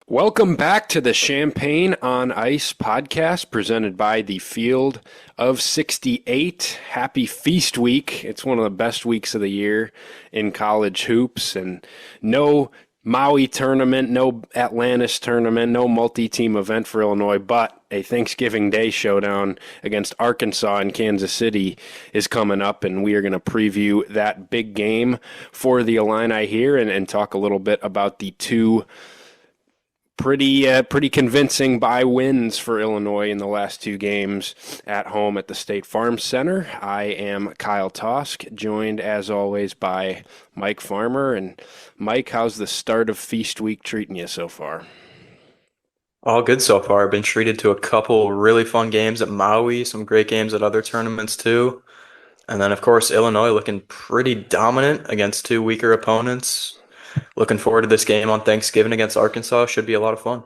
Welcome back to the Champagne on Ice podcast presented by the Field of 68. Happy Feast Week. It's one of the best weeks of the year in college hoops, and no Maui tournament, no Atlantis tournament, no multi-team event for Illinois, but a Thanksgiving Day showdown against Arkansas in Kansas City is coming up, and we are going to preview that big game for the Illini here and talk a little bit about the two pretty convincing bye wins for Illinois in the last two games at home at the State Farm Center. I am Kyle Tausk, joined as always by Mike Farmer. And Mike, how's the start of Feast Week treating you so far? All good so far. I've been treated to a couple really fun games at Maui, some great games at other tournaments too. And then, of course, Illinois looking pretty dominant against two weaker opponents. Looking forward to this game on Thanksgiving against Arkansas. Should be a lot of fun.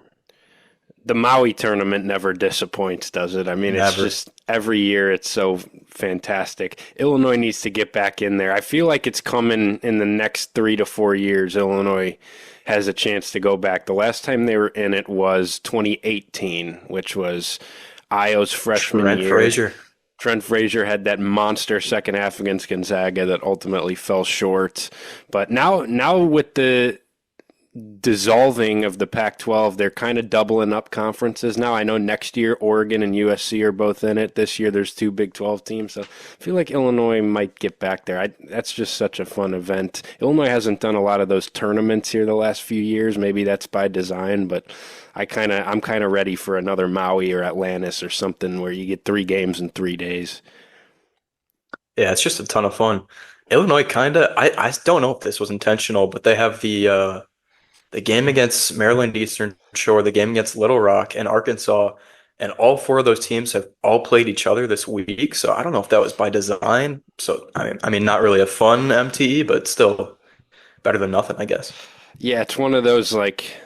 The Maui tournament never disappoints, does it? I mean, it's Never. just every year it's so fantastic. Illinois needs to get back in there. I feel like it's coming in the next 3 to 4 years. Illinois has a chance to go back. The last time they were in it was 2018, which was Io's freshman Trent year. Frazier. Trent Frazier had that monster second half against Gonzaga that ultimately fell short. But now with the dissolving of the Pac-12, they're kind of doubling up conferences now. I know next year Oregon and USC are both in it. This year there's two Big 12 teams, so I feel like Illinois might get back there. That's just such a fun event. Illinois hasn't done a lot of those tournaments here the last few years. Maybe that's by design, but I'm kind of ready for another Maui or Atlantis or something where you get 3 games in 3 days. Yeah, it's just a ton of fun. Illinois kind of, I don't know if this was intentional, but they have the game against Maryland Eastern Shore, the game against Little Rock, and Arkansas, and all four of those teams have all played each other this week. So I don't know if that was by design. So I mean, not really a fun MTE, but still better than nothing, I guess. Yeah, it's one of those like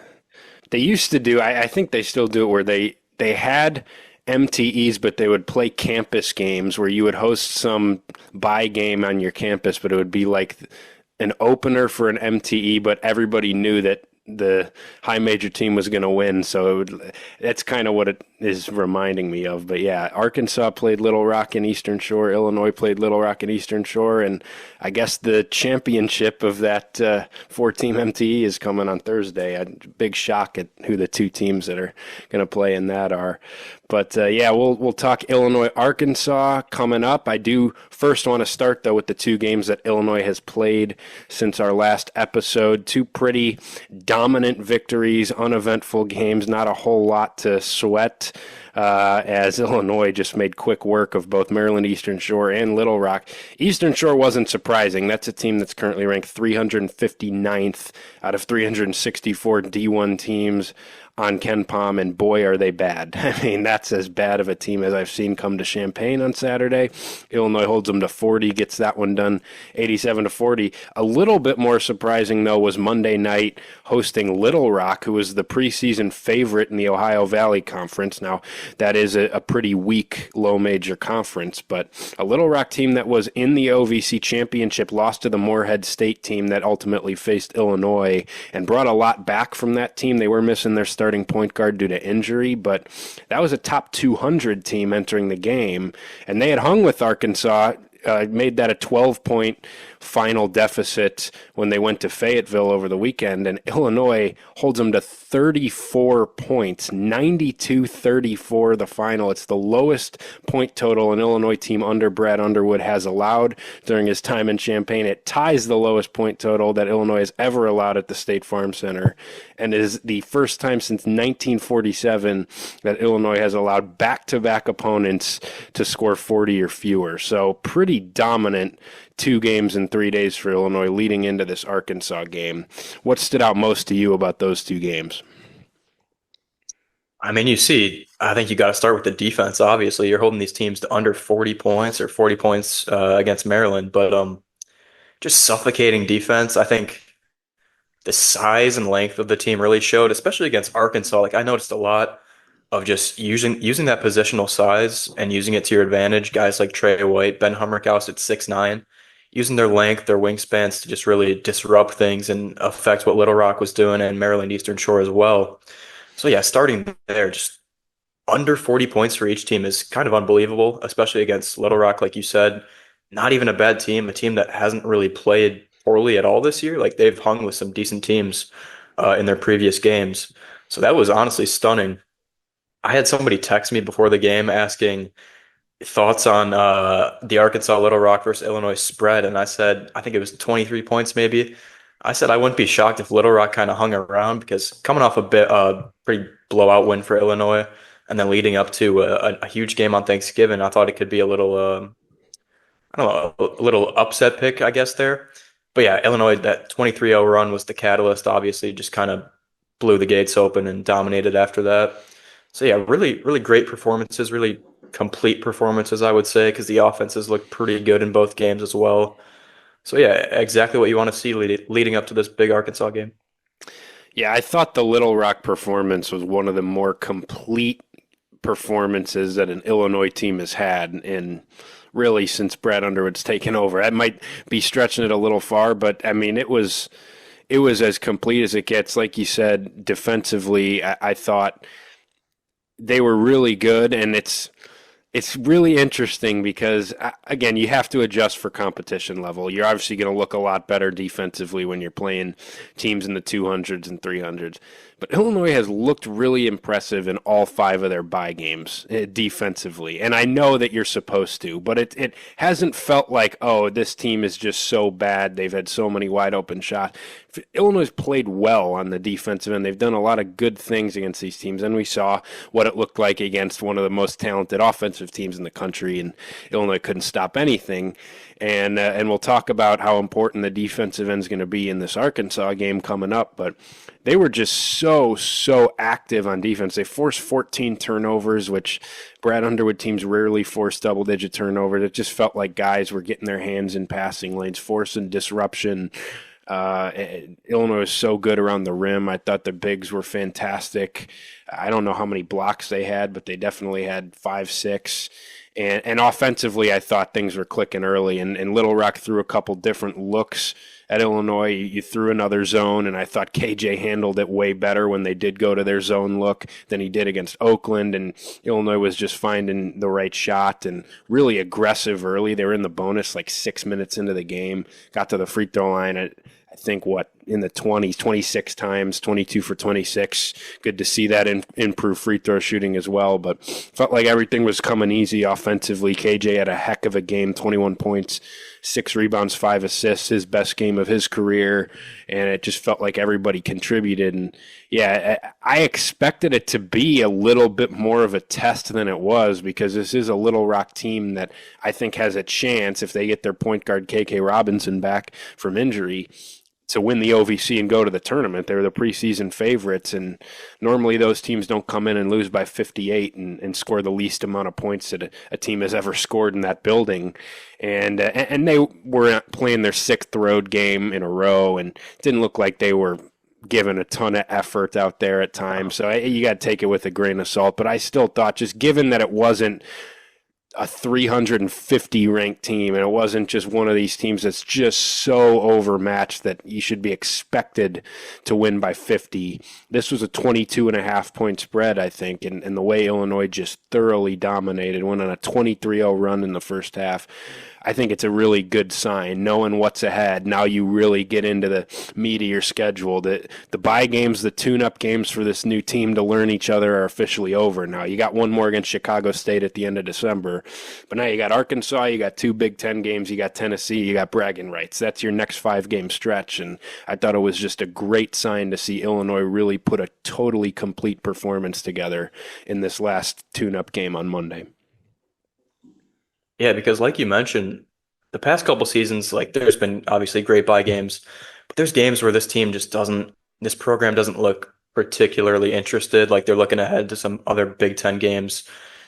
they used to do. I think they still do it where they had MTEs, but they would play campus games where you would host some bye game on your campus, but it would be like an opener for an MTE, but everybody knew that the high major team was going to win. So that's kind of what it is reminding me of. But yeah, Arkansas played Little Rock and Eastern Shore. Illinois played Little Rock and Eastern Shore. And I guess the championship of that 4-team MTE is coming on Thursday. A big shock at who the two teams that are going to play in that are. But yeah, we'll talk Illinois, Arkansas coming up. I do first want to start though with the two games that Illinois has played since our last episode. Two pretty dominant victories, uneventful games, not a whole lot to sweat. As Illinois just made quick work of both Maryland Eastern Shore and Little Rock. Eastern Shore wasn't surprising. That's a team that's currently ranked 359th out of 364 D1 teams on Ken Palm, and boy, are they bad. I mean, that's as bad of a team as I've seen come to Champaign on Saturday. Illinois holds them to 40, gets that one done 87-40. A little bit more surprising, though, was Monday night hosting Little Rock, who was the preseason favorite in the Ohio Valley Conference. Now, that is a pretty weak low major conference, but a Little Rock team that was in the OVC championship lost to the Morehead State team that ultimately faced Illinois and brought a lot back from that team. They were missing their starting point guard due to injury, but that was a top 200 team entering the game, and they had hung with Arkansas. Made that a 12-point final deficit when they went to Fayetteville over the weekend, and Illinois holds them to 34 points, 92-34 the final. It's the lowest point total an Illinois team under Brad Underwood has allowed during his time in Champaign. It ties the lowest point total that Illinois has ever allowed at the State Farm Center, and is the first time since 1947 that Illinois has allowed back-to-back opponents to score 40 or fewer. So pretty dominant 2 games in 3 days for Illinois leading into this Arkansas game. What stood out most to you about those 2 games? I mean, I think you got to start with the defense. Obviously, you're holding these teams to under 40 points or 40 points against Maryland, but just suffocating defense. I think the size and length of the team really showed, especially against Arkansas. Like I noticed a lot of just using that positional size and using it to your advantage. Guys like Trey White, Ben Hummerkaus at 6'9". using their length, their wingspans to just really disrupt things and affect what Little Rock was doing and Maryland Eastern Shore as well. So yeah, starting there, just under 40 points for each team is kind of unbelievable, especially against Little Rock, like you said. Not even a bad team, a team that hasn't really played poorly at all this year. Like they've hung with some decent teams in their previous games. So that was honestly stunning. I had somebody text me before the game asking thoughts on the Arkansas Little Rock versus Illinois spread, and I said I think it was 23 points maybe. I said I wouldn't be shocked if Little Rock kind of hung around because coming off a pretty blowout win for Illinois, and then leading up to a huge game on Thanksgiving, I thought it could be a little I don't know, a little upset pick, I guess there. But yeah, Illinois, that 23-0 run was the catalyst, obviously, just kind of blew the gates open and dominated after that. So yeah, really, really great performances, really complete performances, I would say, because the offenses looked pretty good in both games as well. So yeah, exactly what you want to see leading up to this big Arkansas game. Yeah, I thought the Little Rock performance was one of the more complete performances that an Illinois team has had in really since Brad Underwood's taken over. That might be stretching it a little far, but I mean it was as complete as it gets. Like you said, defensively, I thought they were really good, and it's really interesting because again, you have to adjust for competition level. You're obviously going to look a lot better defensively when you're playing teams in the 200s and 300s. But Illinois has looked really impressive in all five of their bye games defensively. And I know that you're supposed to, but it hasn't felt like, oh, this team is just so bad. They've had so many wide open shots. Illinois played well on the defensive end. They've done a lot of good things against these teams. And we saw what it looked like against one of the most talented offensive teams in the country. And Illinois couldn't stop anything. And we'll talk about how important the defensive end is going to be in this Arkansas game coming up. But they were just so active on defense. They forced 14 turnovers, which Brad Underwood teams rarely force double-digit turnovers. It just felt like guys were getting their hands in passing lanes, forcing disruption. Illinois was so good around the rim. I thought the bigs were fantastic. I don't know how many blocks they had, but they definitely had 5, 6. And offensively, I thought things were clicking early. And Little Rock threw a couple different looks at Illinois. You threw another zone, and I thought KJ handled it way better when they did go to their zone look than he did against Oakland. And Illinois was just finding the right shot and really aggressive early. They were in the bonus like 6 minutes into the game, got to the free throw line at I think in the 20s, 26 times, 22 for 26. Good to see that improve free throw shooting as well. But felt like everything was coming easy offensively. KJ had a heck of a game, 21 points, 6 rebounds, 5 assists, his best game of his career. And it just felt like everybody contributed. And yeah, I expected it to be a little bit more of a test than it was because this is a Little Rock team that I think has a chance if they get their point guard KK Robinson back from injury to win the OVC and go to the tournament. They're the preseason favorites, and normally those teams don't come in and lose by 58 and score the least amount of points that a team has ever scored in that building. And they were playing their 6th road game in a row, and didn't look like they were given a ton of effort out there at times. So you got to take it with a grain of salt. But I still thought, just given that it wasn't a 350 ranked team, and it wasn't just one of these teams that's just so overmatched that you should be expected to win by 50. This was a 22.5 point spread, I think, and the way Illinois just thoroughly dominated, went on a 23-0 run in the first half. I think it's a really good sign, knowing what's ahead. Now you really get into the meat of your schedule. The bye games, the tune-up games for this new team to learn each other are officially over now. You got one more against Chicago State at the end of December. But now you got Arkansas, you got 2 Big Ten games, you got Tennessee, you got bragging rights. That's your next 5-game stretch. And I thought it was just a great sign to see Illinois really put a totally complete performance together in this last tune-up game on Monday. Yeah, because like you mentioned, the past couple seasons, like there's been obviously great bye games, but there's games where this program doesn't look particularly interested. Like they're looking ahead to some other Big Ten games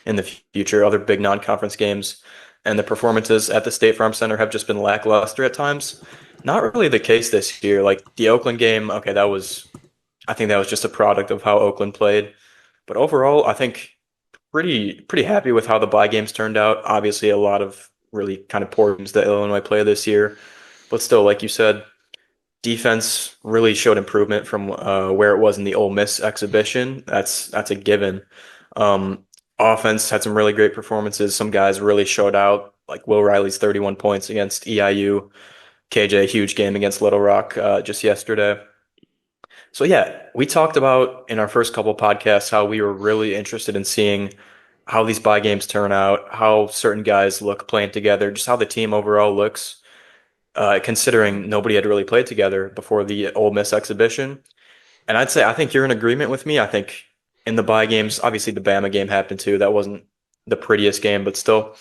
in the future, other big non-conference games, and the performances at the State Farm Center have just been lackluster at times. Not really the case this year. Like the Oakland game, okay, I think that was just a product of how Oakland played. But overall, I think pretty happy with how the bye games turned out. Obviously, a lot of really kind of poor teams that Illinois play this year. But still, like you said, defense really showed improvement from where it was in the Ole Miss exhibition. That's a given. Um, Offense had some really great performances. Some guys really showed out, like Will Riley's 31 points against EIU. KJ, huge game against Little Rock just yesterday. So yeah, we talked about in our first couple podcasts how we were really interested in seeing how these bye games turn out, how certain guys look playing together, just how the team overall looks, considering nobody had really played together before the Ole Miss exhibition. And I'd say I think you're in agreement with me. I think in the bye games, obviously the Bama game happened too. That wasn't the prettiest game, but still,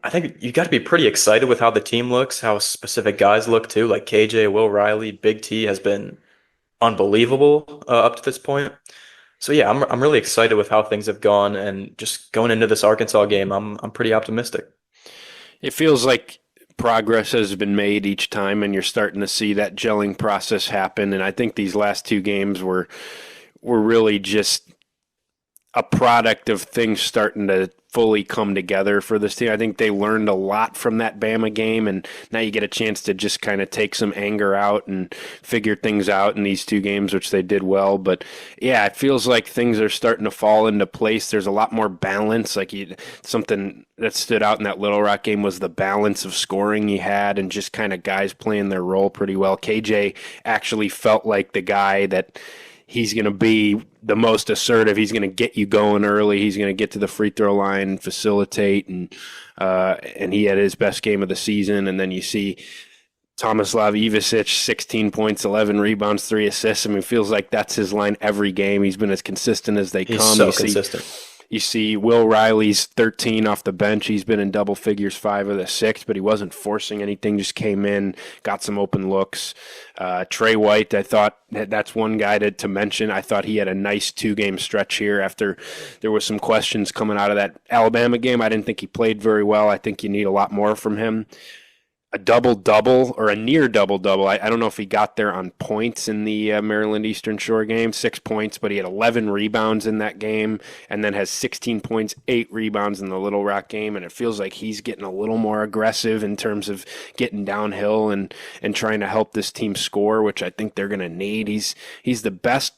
I think you got to be pretty excited with how the team looks, how specific guys look too. Like KJ, Will Riley, Big T has been unbelievable up to this point. So yeah, I'm really excited with how things have gone, and just going into this Arkansas game, I'm pretty optimistic. It feels like progress has been made each time, and you're starting to see that gelling process happen. And I think these last two games were really just a product of things starting to fully come together for this team. I think they learned a lot from that Bama game, and now you get a chance to just kind of take some anger out and figure things out in these two games, which they did well. But yeah, it feels like things are starting to fall into place. There's a lot more balance. Something that stood out in that Little Rock game was the balance of scoring you had and just kind of guys playing their role pretty well. KJ actually felt like the guy that he's going to be the most assertive. He's going to get you going early. He's going to get to the free throw line, facilitate, and he had his best game of the season. And then you see Tomislav Ivisic, 16 points, 11 rebounds, 3 assists. I mean, it feels like that's his line every game. He's been as consistent as they come. He's so consistent. You see Will Riley's 13 off the bench. He's been in double figures 5 of the 6, but he wasn't forcing anything, just came in, got some open looks. Trey White, I thought that's one guy to mention. I thought he had a nice 2-game stretch here after there was some questions coming out of that Alabama game. I didn't think he played very well. I think you need a lot more from him. A double-double or a near double-double. I don't know if he got there on points in the Maryland Eastern Shore game, 6 points, but he had 11 rebounds in that game and then has 16 points, 8 rebounds in the Little Rock game, and it feels like he's getting a little more aggressive in terms of getting downhill and trying to help this team score, which I think they're going to need. He's the best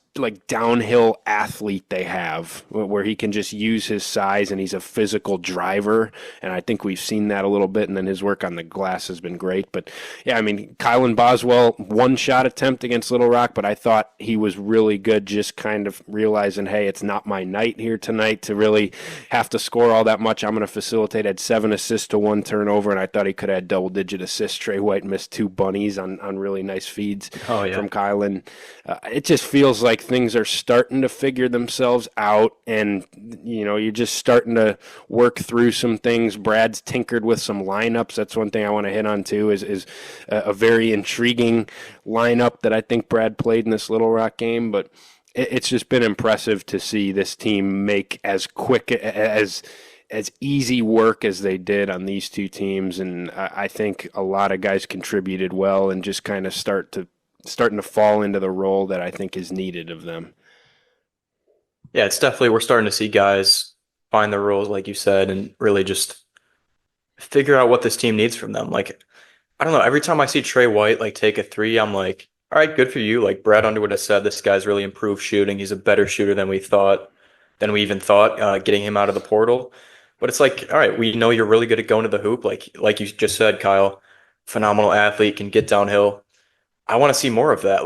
downhill athlete they have, where he can just use his size, and he's a physical driver, and I think we've seen that a little bit, and then his work on the glass has been great. But yeah, I mean, Kylan Boswell, 1-shot attempt against Little Rock, but I thought he was really good, just kind of realizing, hey, it's not my night here tonight to really have to score all that much. I'm going to facilitate. Had 7 assists to 1 turnover, and I thought he could have had double-digit assists. Trey White missed 2 bunnies on really nice feeds from Kylan. It just feels like things are starting to figure themselves out, and you're just starting to work through some things. Brad's tinkered with some lineups. That's one thing I want to hit on too, is a very intriguing lineup that I think Brad played in this Little Rock game. But it's just been impressive to see this team make as quick as easy work as they did on these two teams, and I think a lot of guys contributed well and just kind of starting to fall into the role that I think is needed of them. Yeah, it's definitely, we're starting to see guys find their roles, like you said, and really just figure out what this team needs from them. Like, I don't know, every time I see Trey White take a 3, I'm like, all right, good for you. Like Brad Underwood has said, this guy's really improved shooting. He's a better shooter than we even thought, getting him out of the portal. But it's like, all right, we know you're really good at going to the hoop. Like you just said, Kyle, phenomenal athlete, can get downhill. I want to see more of that.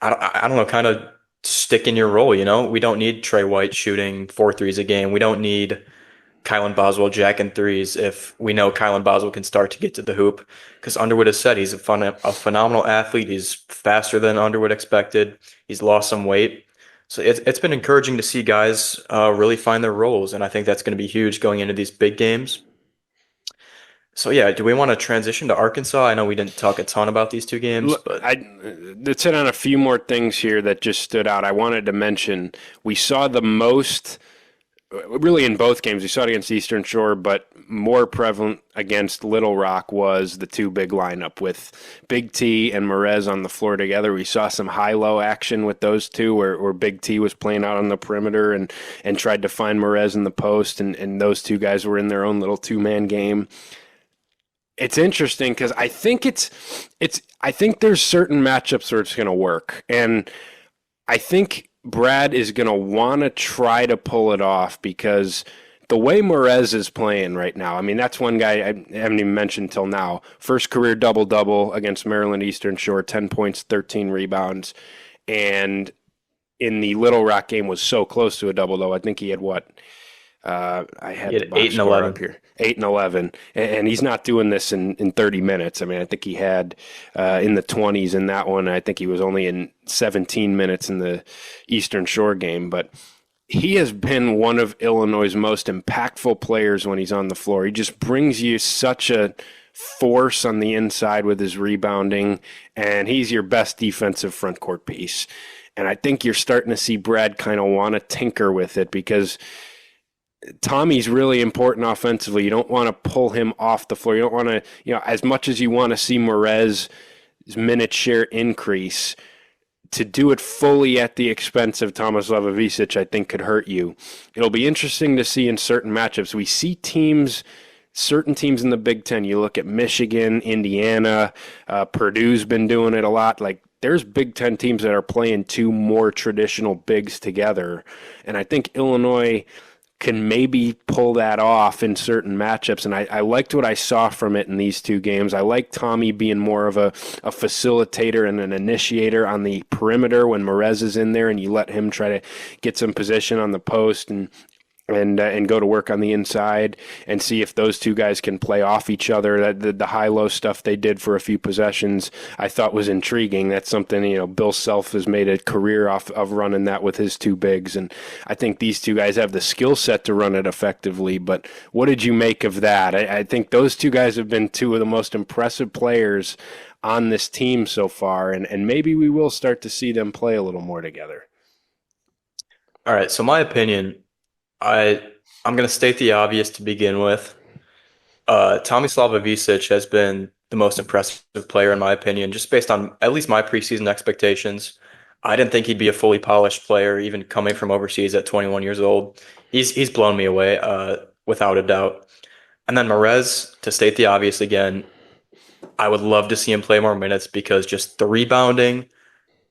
I don't know, kind of stick in your role, We don't need Trey White shooting 4 threes a game. We don't need Kylan Boswell jacking threes if we know Kylan Boswell can start to get to the hoop. Because Underwood has said he's a phenomenal athlete. He's faster than Underwood expected. He's lost some weight. So it's been encouraging to see guys really find their roles, and I think that's going to be huge going into these big games. So yeah, do we want to transition to Arkansas? I know we didn't talk a ton about these two games, but let's hit on a few more things here that just stood out. I wanted to mention we saw the most really in both games. We saw it against Eastern Shore, but more prevalent against Little Rock was the two big lineup with Big T and Merez on the floor together. We saw some high-low action with those two where Big T was playing out on the perimeter and tried to find Merez in the post, and those two guys were in their own little two-man game. It's interesting because I think there's certain matchups where it's going to work, and I think Brad is going to want to try to pull it off because the way Merez is playing right now, I mean, that's one guy I haven't even mentioned till now. First career double-double against Maryland Eastern Shore, 10 points, 13 rebounds. And in the Little Rock game was so close to a double-double. I think he had what? I had He the had box 8 and score 11. up here. 8 and 11. And he's not doing this in 30 minutes. I mean, I think he had in the 20s in that one. I think he was only in 17 minutes in the Eastern Shore game. But he has been one of Illinois' most impactful players when he's on the floor. He just brings you such a force on the inside with his rebounding, and he's your best defensive front court piece. And I think you're starting to see Brad kind of want to tinker with it because Tommy's really important offensively. You don't want to pull him off the floor. You don't want to, as much as you want to see Merez's minute share increase, to do it fully at the expense of Thomas Levovic, I think could hurt you. It'll be interesting to see in certain matchups. We see certain teams in the Big Ten. You look at Michigan, Indiana, Purdue's been doing it a lot. Like, there's Big Ten teams that are playing two more traditional bigs together. And I think Illinois can maybe pull that off in certain matchups. And I liked what I saw from it in these two games. I like Tommy being more of a facilitator and an initiator on the perimeter when Merez is in there and you let him try to get some position on the post and go to work on the inside and see if those two guys can play off each other. The high-low stuff they did for a few possessions I thought was intriguing. That's something, Bill Self has made a career off of running that with his two bigs, and I think these two guys have the skill set to run it effectively. But what did you make of that? I think those two guys have been two of the most impressive players on this team so far, and maybe we will start to see them play a little more together. All right, so my opinion, I'm going to state the obvious to begin with. Tommy Slavovic has been the most impressive player in my opinion, just based on at least my preseason expectations. I didn't think he'd be a fully polished player, even coming from overseas at 21 years old. He's blown me away, without a doubt. And then Merez, to state the obvious again, I would love to see him play more minutes because just the rebounding,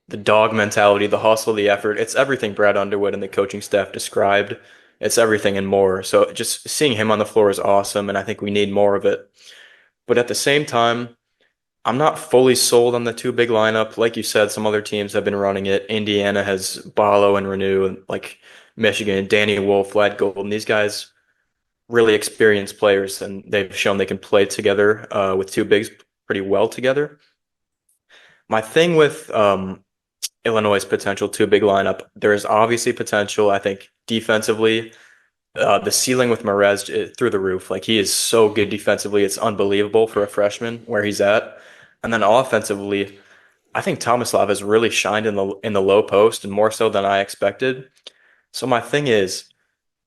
the dog mentality, the hustle, the effort, it's everything Brad Underwood and the coaching staff described. It's everything and more. So just seeing him on the floor is awesome, and I think we need more of it. But at the same time, I'm not fully sold on the two big lineup. Like you said, some other teams have been running it. Indiana has Ballo and Renew, and like Michigan, Danny Wolf, Lad Golden. These guys really experienced players, and they've shown they can play together with two bigs pretty well together. My thing with Illinois' potential two big lineup, there is obviously potential. I think defensively, the ceiling with Merez through the roof. Like he is so good defensively, it's unbelievable for a freshman where he's at. And then offensively, I think Tomislav has really shined in the low post and more so than I expected. So my thing is,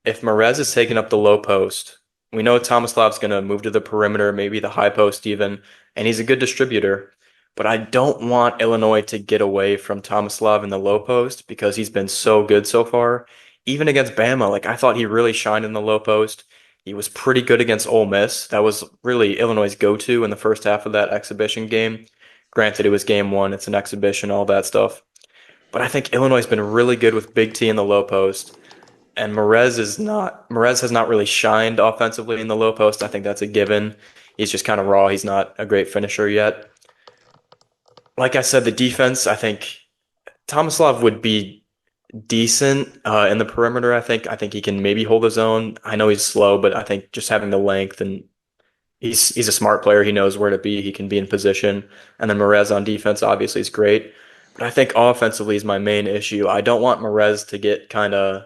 if Merez is taking up the low post, we know Tomislav's going to move to the perimeter, maybe the high post even, and he's a good distributor. But I don't want Illinois to get away from Tomislav in the low post because he's been so good so far. Even against Bama, like I thought he really shined in the low post. He was pretty good against Ole Miss. That was really Illinois' go-to in the first half of that exhibition game. Granted, it was game one. It's an exhibition, all that stuff. But I think Illinois has been really good with Big T in the low post. And Merez has not really shined offensively in the low post. I think that's a given. He's just kind of raw. He's not a great finisher yet. Like I said, the defense, I think Tomislav would be decent in the perimeter. I think he can maybe hold his own. I know he's slow, but I think just having the length, and he's a smart player. He knows where to be. He can be in position. And then Merez on defense obviously is great. But I think offensively is my main issue. I don't want Merez to get kind of,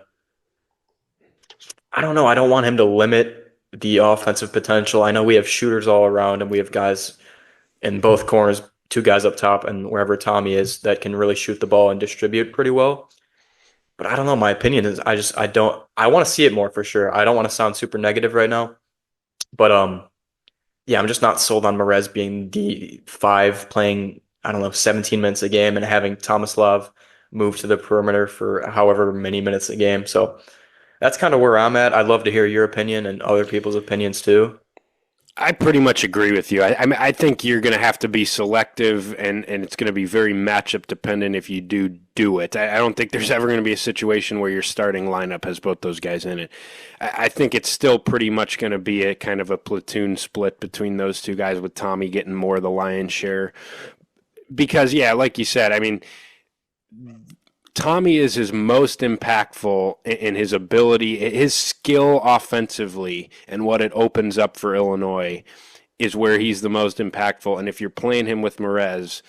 I don't know. I don't want him to limit the offensive potential. I know we have shooters all around, and we have guys in both corners, two guys up top, and wherever Tommy is that can really shoot the ball and distribute pretty well. But I don't know. My opinion is I don't I want to see it more for sure. I don't want to sound super negative right now, but yeah, I'm just not sold on Mrez being the five playing, I don't know, 17 minutes a game and having Tomislav move to the perimeter for however many minutes a game. So that's kind of where I'm at. I'd love to hear your opinion and other people's opinions too. I pretty much agree with you. I mean, I think you're going to have to be selective, and it's going to be very matchup dependent if you do it. I don't think there's ever going to be a situation where your starting lineup has both those guys in it. I think it's still pretty much going to be a kind of a platoon split between those two guys, with Tommy getting more of the lion's share. Because, yeah, like you said, I mean, Tommy is his most impactful in his ability, his skill offensively, and what it opens up for Illinois is where he's the most impactful. And if you're playing him with Mrez,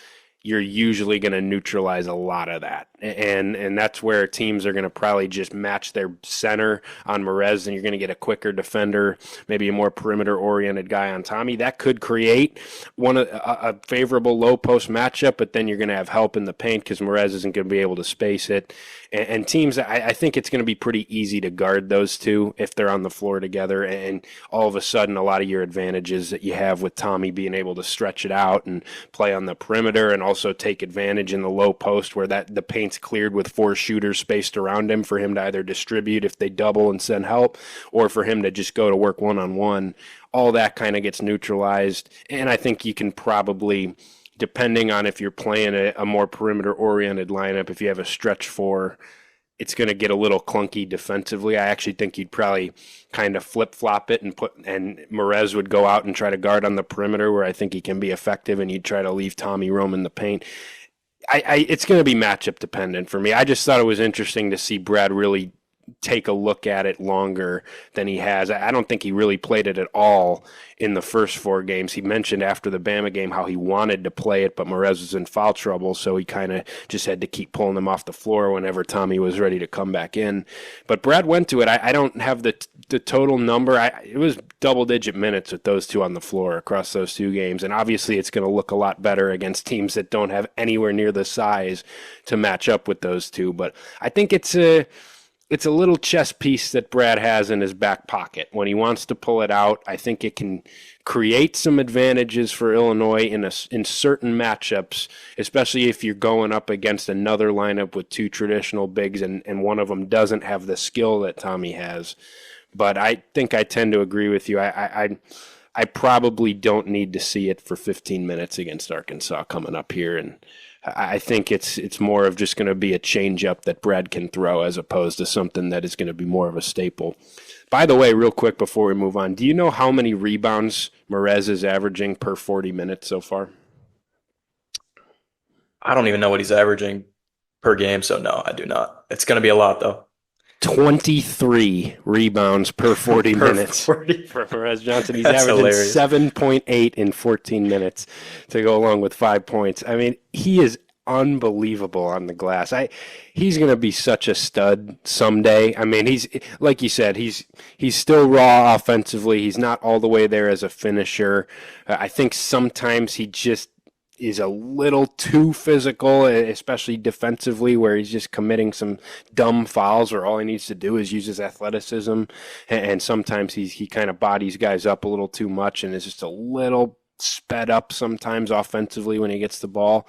you're usually going to neutralize a lot of that. And that's where teams are going to probably just match their center on Mrez, and you're going to get a quicker defender, maybe a more perimeter-oriented guy on Tommy. That could create a favorable low-post matchup, but then you're going to have help in the paint because Mrez isn't going to be able to space it. And teams, I think it's going to be pretty easy to guard those two if they're on the floor together. And all of a sudden, a lot of your advantages that you have with Tommy being able to stretch it out and play on the perimeter and also take advantage in the low post where the paint's cleared with four shooters spaced around him for him to either distribute if they double and send help, or for him to just go to work one-on-one. All that kind of gets neutralized. And I think you can probably, depending on if you're playing a more perimeter-oriented lineup, if you have a stretch four, it's going to get a little clunky defensively. I actually think you'd probably kind of flip-flop it and Mrez would go out and try to guard on the perimeter where I think he can be effective, and you'd try to leave Tommy roaming the paint. It's going to be matchup dependent for me. I just thought it was interesting to see Brad really take a look at it longer than he has. I don't think he really played it at all in the first four games. He mentioned after the Bama game how he wanted to play it, but Mrez was in foul trouble, so he kind of just had to keep pulling him off the floor whenever Tommy was ready to come back in. But Brad went to it. I don't have the total number. It was double-digit minutes with those two on the floor across those two games, and obviously it's going to look a lot better against teams that don't have anywhere near the size to match up with those two. But I think it's a little chess piece that Brad has in his back pocket. When he wants to pull it out, I think it can create some advantages for Illinois in certain matchups, especially if you're going up against another lineup with two traditional bigs and one of them doesn't have the skill that Tommy has. But I think I tend to agree with you. I probably don't need to see it for 15 minutes against Arkansas coming up here, and I think it's more of just going to be a change-up that Brad can throw as opposed to something that is going to be more of a staple. By the way, real quick before we move on, do you know how many rebounds Mrez is averaging per 40 minutes so far? I don't even know what he's averaging per game, so no, I do not. It's going to be a lot though. 23 rebounds per 40 Per minutes 40. for Perez Johnson. He's That's averaging hilarious. 7.8 in 14 minutes to go along with 5 points. I mean, he is unbelievable on the glass. He's going to be such a stud someday. I mean, he's like you said, he's still raw offensively. He's not all the way there as a finisher. I think sometimes he just is a little too physical, especially defensively, where he's just committing some dumb fouls where all he needs to do is use his athleticism. And sometimes he kind of bodies guys up a little too much and is just a little sped up sometimes offensively when he gets the ball.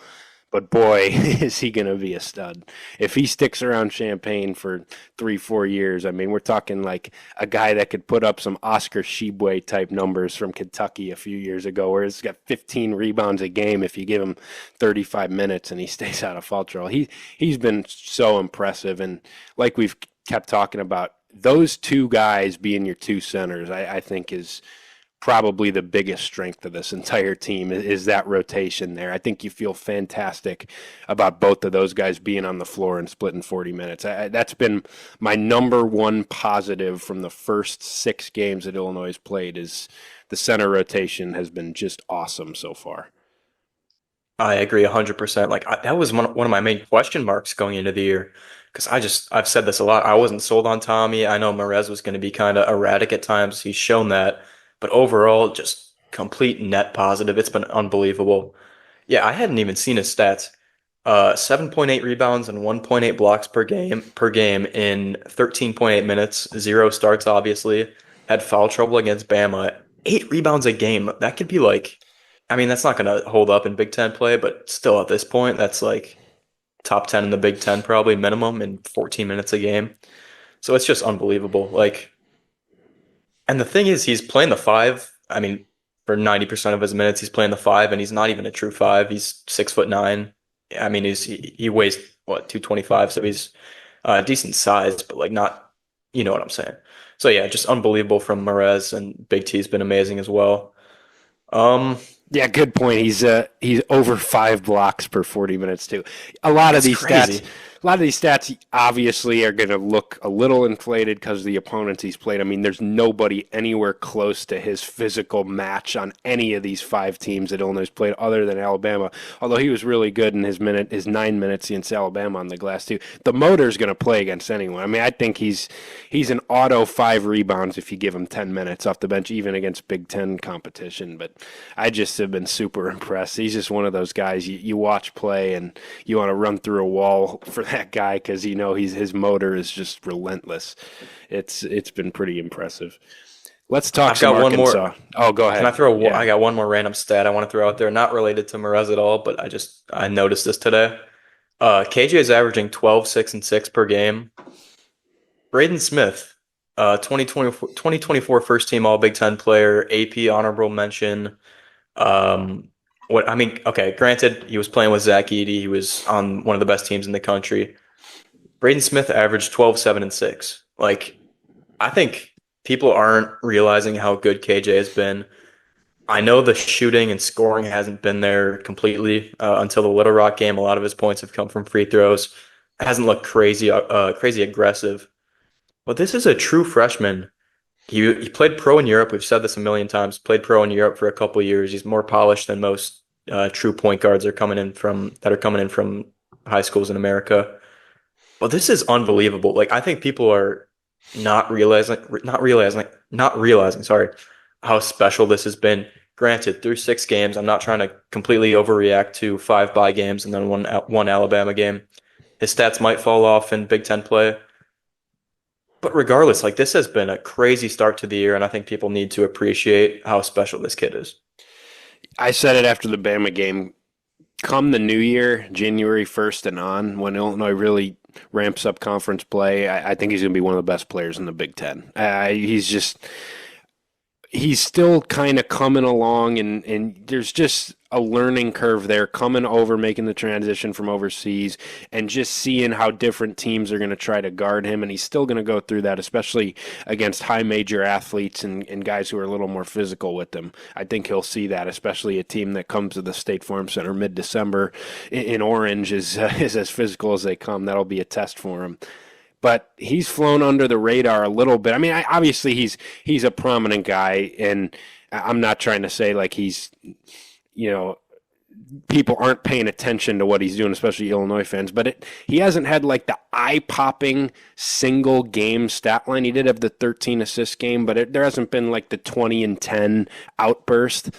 But boy, is he going to be a stud. If he sticks around Champaign for 3-4 years, I mean, we're talking like a guy that could put up some Oscar Tshiebwe type numbers from Kentucky a few years ago, where he's got 15 rebounds a game if you give him 35 minutes and he stays out of foul trouble. He's been so impressive. And like we've kept talking about, those two guys being your two centers, I think is probably the biggest strength of this entire team is that rotation there. I think you feel fantastic about both of those guys being on the floor and splitting 40 minutes. That's been my number one positive from the first 6 games that Illinois has played is the center rotation has been just awesome so far. I agree 100%. That was one of my main question marks going into the year because I've said this a lot. I wasn't sold on Tommy. I know Mrez was going to be kind of erratic at times. He's shown that, but overall, just complete net positive. It's been unbelievable. Yeah, I hadn't even seen his stats. 7.8 rebounds and 1.8 blocks per game in 13.8 minutes. Zero starts, obviously. Had foul trouble against Bama. 8 rebounds a game. That could be like, I mean, that's not going to hold up in Big Ten play, but still at this point, that's like top 10 in the Big Ten probably minimum in 14 minutes a game. So it's just unbelievable. Like, and the thing is, he's playing the five. I mean, for 90% of his minutes, he's playing the five, and he's not even a true five. He's 6'9". I mean, he weighs what, 225, so he's decent size, but like not, you know what I'm saying. So yeah, just unbelievable from Perez, and Big T's been amazing as well. Um, Yeah, good point. He's over 5 blocks per 40 minutes too. A lot of that's these stats, crazy. a lot of these stats obviously are going to look a little inflated because of the opponents he's played. I mean, there's nobody anywhere close to his physical match on any of these 5 teams that Illinois played, other than Alabama. Although he was really good in his 9 minutes against Alabama on the glass too. The motor's going to play against anyone. I mean, I think he's an auto 5 rebounds if you give him 10 minutes off the bench, even against Big Ten competition. But I just have been super impressed. He's just one of those guys you watch play and you want to run through a wall for that guy because you know his motor is just relentless. It's been pretty impressive. Let's talk I've some got one more. Arkansas. Oh, go Can I ahead. throw? I Yeah. got one more random stat I want to throw out there, not related to Perez at all, but I noticed this today. KJ is averaging 12, 6, and 6 per game. Braden Smith, 2024 first team All Big Ten player, AP honorable mention. Um, what I mean, okay, granted, he was playing with Zach Edey. He was on one of the best teams in the country. Braden Smith averaged 12, 7, and 6. Like, I think people aren't realizing how good KJ has been. I know the shooting and scoring hasn't been there completely until the Little Rock game. A lot of his points have come from free throws. It hasn't looked crazy aggressive. But this is a true freshman. He played pro in Europe. We've said this a million times. Played pro in Europe for a couple of years. He's more polished than most true point guards are coming in from high schools in America. But this is unbelievable. Like, I think people are not realizing, sorry, how special this has been. Granted, through 6 games, I'm not trying to completely overreact to 5 bye games and then one Alabama game. His stats might fall off in Big Ten play. But regardless, like, this has been a crazy start to the year, and I think people need to appreciate how special this kid is. I said it after the Bama game. Come the new year, January 1st and on, when Illinois really ramps up conference play, I think he's going to be one of the best players in the Big Ten. He's still kind of coming along, and there's just a learning curve there, coming over, making the transition from overseas, and just seeing how different teams are going to try to guard him. And he's still going to go through that, especially against high major athletes and guys who are a little more physical with them. I think he'll see that, especially a team that comes to the State Farm Center mid-December in orange is as physical as they come. That'll be a test for him, but he's flown under the radar a little bit. I mean, obviously he's a prominent guy, and I'm not trying to say like he's, you know, people aren't paying attention to what he's doing, especially Illinois fans. But he hasn't had like the eye-popping single game stat line. He did have the 13 assist game, but there hasn't been like the 20 and 10 outburst.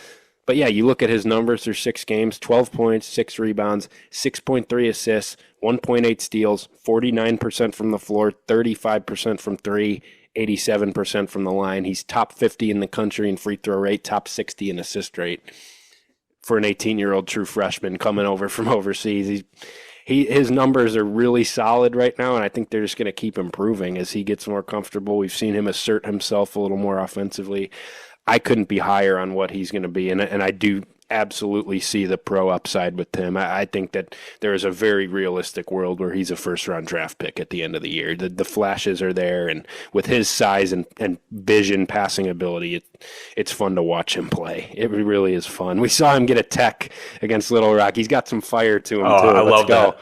But yeah, you look at his numbers through 6 games: 12 points, 6 rebounds, 6.3 assists, 1.8 steals, 49% from the floor, 35% from three, 87% from the line. He's top 50 in the country in free throw rate, top 60 in assist rate for an 18-year-old true freshman coming over from overseas. His numbers are really solid right now, and I think they're just going to keep improving as he gets more comfortable. We've seen him assert himself a little more offensively. I couldn't be higher on what he's going to be, and I do absolutely see the pro upside with him. I think that there is a very realistic world where he's a first-round draft pick at the end of the year. The flashes are there, and with his size and vision, passing ability, it's fun to watch him play. It really is fun. We saw him get a tech against Little Rock. He's got some fire to him, Oh, too. I Let's love go. that.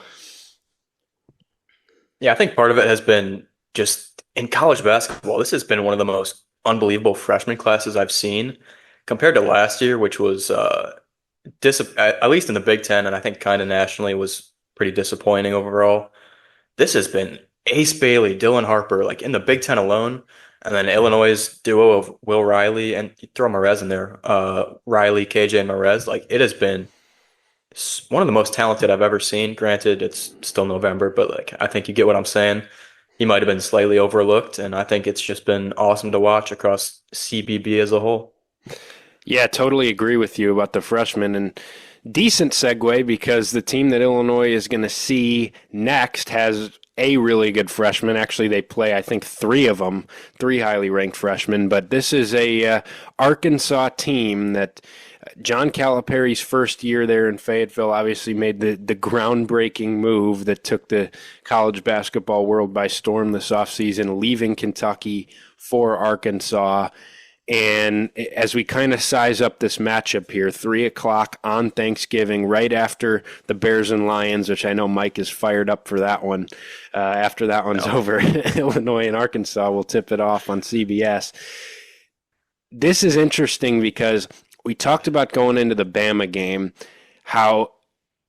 Yeah, I think part of it has been just in college basketball. This has been one of the most unbelievable freshman classes I've seen compared to last year, which was at least in the Big Ten, and I think kind of nationally was pretty disappointing overall. This has been Ace Bailey, Dylan Harper, like in the Big Ten alone, and then Illinois' duo of Will Riley and you throw Merez in there, Riley, KJ, and Merez. Like, it has been one of the most talented I've ever seen. Granted, it's still November, but like I think you get what I'm saying. He might have been slightly overlooked, and I think it's just been awesome to watch across CBB as a whole. Yeah, totally agree with you about the freshman. And decent segue because the team that Illinois is going to see next has a really good freshman. Actually, they play, I think, three of them, three highly ranked freshmen. But this is a Arkansas team that John Calipari's first year there in Fayetteville obviously made the groundbreaking move that took the college basketball world by storm this offseason, leaving Kentucky for Arkansas. And as we kind of size up this matchup here, 3 o'clock on Thanksgiving, right after the Bears and Lions, which I know Mike is fired up for that one. After that one's over, Illinois and Arkansas will tip it off on CBS. This is interesting because we talked about going into the Bama game, how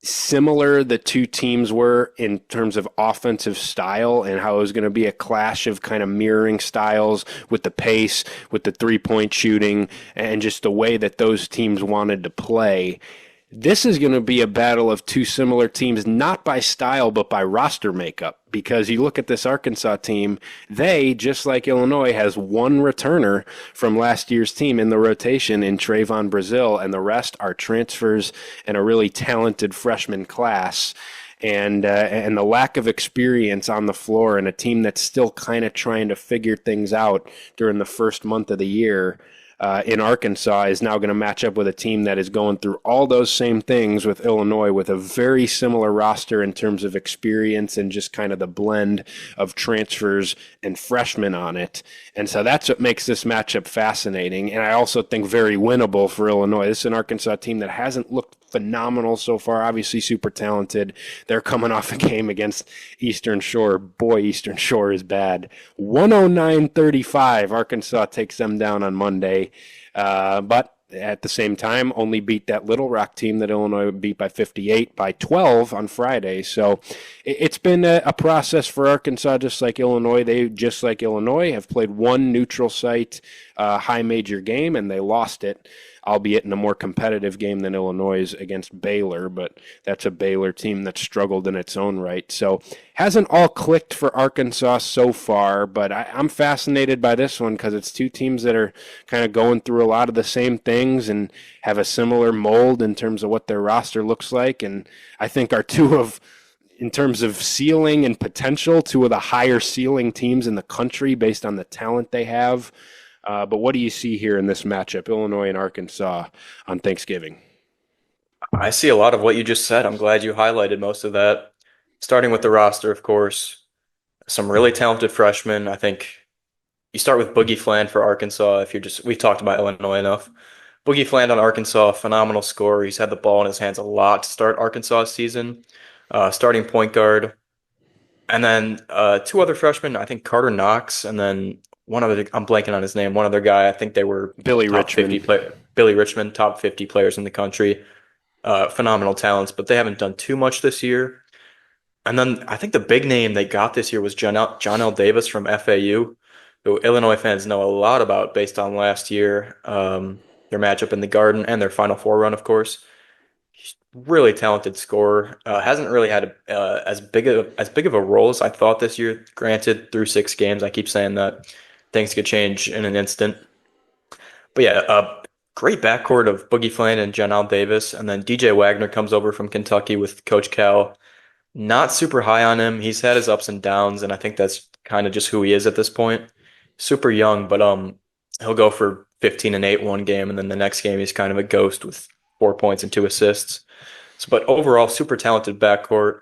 similar the two teams were in terms of offensive style and how it was going to be a clash of kind of mirroring styles with the pace, with the three-point shooting, and just the way that those teams wanted to play. This is going to be a battle of two similar teams, not by style, but by roster makeup. Because you look at this Arkansas team, they, just like Illinois, has one returner from last year's team in the rotation in Trayvon Brazil, and the rest are transfers and a really talented freshman class. And the lack of experience on the floor and a team that's still kind of trying to figure things out during the first month of the year in Arkansas is now going to match up with a team that is going through all those same things with Illinois with a very similar roster in terms of experience and just kind of the blend of transfers and freshmen on it. And so that's what makes this matchup fascinating. And I also think very winnable for Illinois. This is an Arkansas team that hasn't looked phenomenal so far, obviously super talented. They're coming off a game against Eastern Shore. Boy, Eastern Shore is bad. 109-35, Arkansas takes them down on Monday. But at the same time, only beat that Little Rock team that Illinois beat by 58 by 12 on Friday. So it's been a process for Arkansas, just like Illinois. They, just like Illinois, have played one neutral site high major game, and they lost it, albeit in a more competitive game than Illinois against Baylor, but that's a Baylor team that struggled in its own right. So hasn't all clicked for Arkansas so far, but I'm fascinated by this one because it's two teams that are kind of going through a lot of the same things and have a similar mold in terms of what their roster looks like, and I think are in terms of ceiling and potential, two of the higher ceiling teams in the country based on the talent they have. But what do you see here in this matchup, Illinois and Arkansas on Thanksgiving? I see a lot of what you just said. I'm glad you highlighted most of that. Starting with the roster, of course, some really talented freshmen. I think you start with Boogie Fland for Arkansas. If you're just, we've talked about Illinois enough. Boogie Fland on Arkansas, phenomenal scorer. He's had the ball in his hands a lot to start Arkansas season. Starting point guard. And then two other freshmen, I think Carter Knox, and then one other, I'm blanking on his name, one other guy. I think they were Billy top Richmond. 50 Billy Richmond, top 50 players in the country. Phenomenal talents, but they haven't done too much this year. And then I think the big name they got this year was John L. Davis from FAU, who Illinois fans know a lot about based on last year, their matchup in the Garden and their Final Four run, of course. He's really talented scorer. Hasn't really had as big of a role as I thought this year. Granted, through 6 games, I keep saying that things could change in an instant. But yeah, great backcourt of Boogie Fland and Janelle Davis, and then DJ Wagner comes over from Kentucky with Coach Cal. Not super high on him. He's had his ups and downs, and I think that's kind of just who he is at this point. Super young, but he'll go for 15 and 8 one game, and then the next game he's kind of a ghost with 4 points and 2 assists. So, but overall, super talented backcourt.